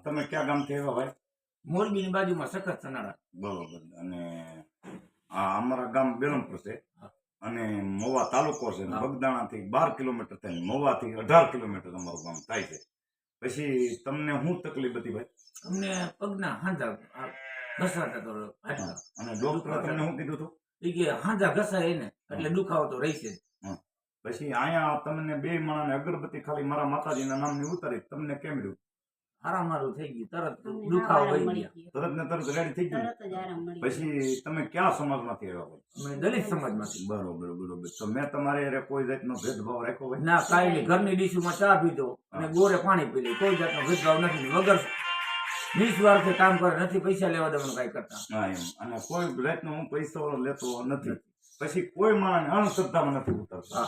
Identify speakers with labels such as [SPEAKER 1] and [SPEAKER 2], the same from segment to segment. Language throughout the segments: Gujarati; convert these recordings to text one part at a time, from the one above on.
[SPEAKER 1] તમે ક્યાં ગામથી આવ્યા ભાઈ?
[SPEAKER 2] મોરબીની બાજુમાં સખત સનાળા.
[SPEAKER 1] બરોબર. અને આ અમારા ગામ બેલમપુર છે અને મહુવા તાલુકો છે. બગદાણાથી 12 કિલોમીટર થાય, મહુવાથી 18 કિલોમીટર અમારું ગામ થાય છે. પછી તમને શું તકલીફ હતી ભાઈ?
[SPEAKER 2] અમને પગના હાંધા ઘસાતા તો
[SPEAKER 1] અને ડોક્ટરે તમને શું કીધું હતું?
[SPEAKER 2] એ કે હાંધા ઘસાય ને એટલે દુખાવો તો રહેશે.
[SPEAKER 1] પછી અહીંયા તમને બે માણસને અગરબત્તી ખાલી મારા માતાજીના નામની ઉતારી, તમને કેમ રહ્યું?
[SPEAKER 2] હારામારું થઈ ગયું, તરત દુખાવો વહી ગયા,
[SPEAKER 1] તરત ને તરત રેડી થઈ ગયું. પછી તમે ક્યાં સમાજમાંથી આવ્યા ભાઈ?
[SPEAKER 2] અમે દલિત સમાજમાંથી.
[SPEAKER 1] બરોબર બરોબર. તો મેં તમારે હારે કોઈ જાતનો ભેદભાવ રાખ્યો ભાઈ?
[SPEAKER 2] ના, કાંઈ નહીં. ઘરની ડીશમાં ચા પીધો અને ગોરે પાણી પી લે, કોઈ જાતનો ભેદભાવ નથી. વગર નિસ્વાર્થે કામ કરે, નથી પૈસા લેવા દેવાનું કાંઈ કરતા.
[SPEAKER 1] હા એમ. અને કોઈ જાતનો હું પૈસો લેતો નથી. પછી કોઈ માણસને અંધશ્રદ્ધામાં નથી ઉતરતો.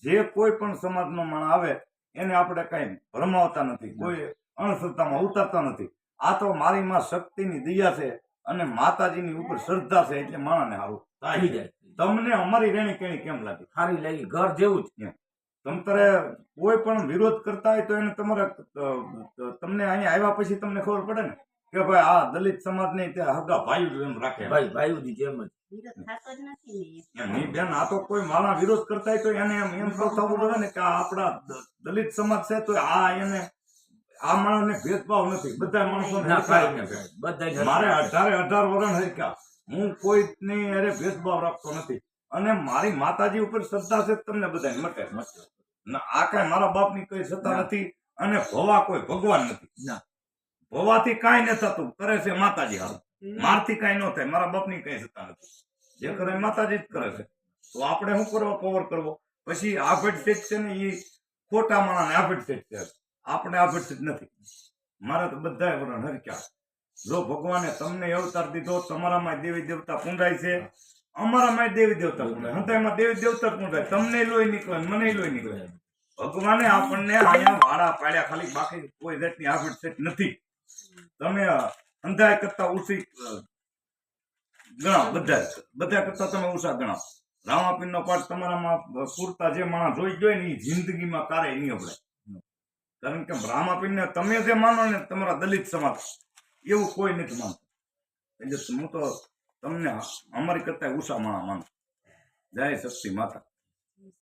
[SPEAKER 1] જે કોઈ પણ સમાજનો માણસ આવે એને આપણે કઈ ભરમાવતા નથી, કોઈ અંધશ્રદ્ધામાં ઉતરતા નથી. આ તો મારી માં શક્તિની દયા છે અને માતાજીની ઉપર શ્રદ્ધા છે એટલે માણસને સારું થાય જાય. તમને અમારી રેણી કેણી કેમ લાગી?
[SPEAKER 2] સારી લાગી, ઘર જેવું જ.
[SPEAKER 1] તમારે કોઈ પણ વિરોધ કરતા હોય તો એને તમારે તમને અહીંયા આવ્યા પછી તમને ખબર પડે ને કે ભાઈ આ દલિત સમાજ ને ત્યાં હગા ભાઈ એમ રાખે.
[SPEAKER 2] ભાઈ જેમ જ.
[SPEAKER 1] નહીં બેન, આ તો કોઈ માણસ વિરોધ કરતા હોય તો એને એમ થવું પડે ને કે આ આપણા દલિત સમાજ છે તો આ એને આ માણસ ને ભેદભાવ નથી, બધા માણસો મારે 18 વર્ષ હરક્યા, હું કોઈની અરે ભેદભાવ રાખતો નથી અને મારી માતાજી ઉપર શ્રદ્ધા છે તમને બધાને મટે. આ કઈ મારા બાપની કઈ સત્તા નથી અને ભવા કોઈ ભગવાન નથી. ભવાથી કાંઈ ન થતું, કરે છે માતાજી હારું. મારથી કાંઈ ન થાય, મારા બાપની કઈ સત્તા નથી. જે કરે માતાજી જ કરે છે. તો આપણે શું કરવા પવર કરવો? પછી આ ભેટ છે ને એ ખોટા માણસ આ ભેટ છે, આપણે આ ભેટ નથી. મારે તો બધા વરણ હરક્યા. જો ભગવાને તમને અવતાર દીધો, તમારામાં દેવી દેવતા પૂંડાય છે, અમારામાં દેવી દેવતા પૂંડાય, હંતાઈમાં દેવી દેવતા પૂંડાય. તમને લોહી નીકળે, મને લોહી નીકળે. ભગવાને આપણને અહીંયા વાળા પાડ્યા ખાલી, બાકી કોઈ જાતની આ ભેટ નથી. તમે અંધાય કરતા ઓછી ગણાવ, બધા કરતા તમે ઓછા ગણાવ. રામાપીર નો પાઠ તમારામાં પૂરતા જે માણસ જોઈ જોઈએ ને એ જિંદગીમાં કારે નહીં અપડે. કારણ કે રામાપીર ને તમે જે માનો ને તમારા દલિત સમાજ એવું કોઈ નથી માનતું. એટલે હું તો તમને અમારી કરતા ઓછા માણસ માનું. જય શક્તિ માતા.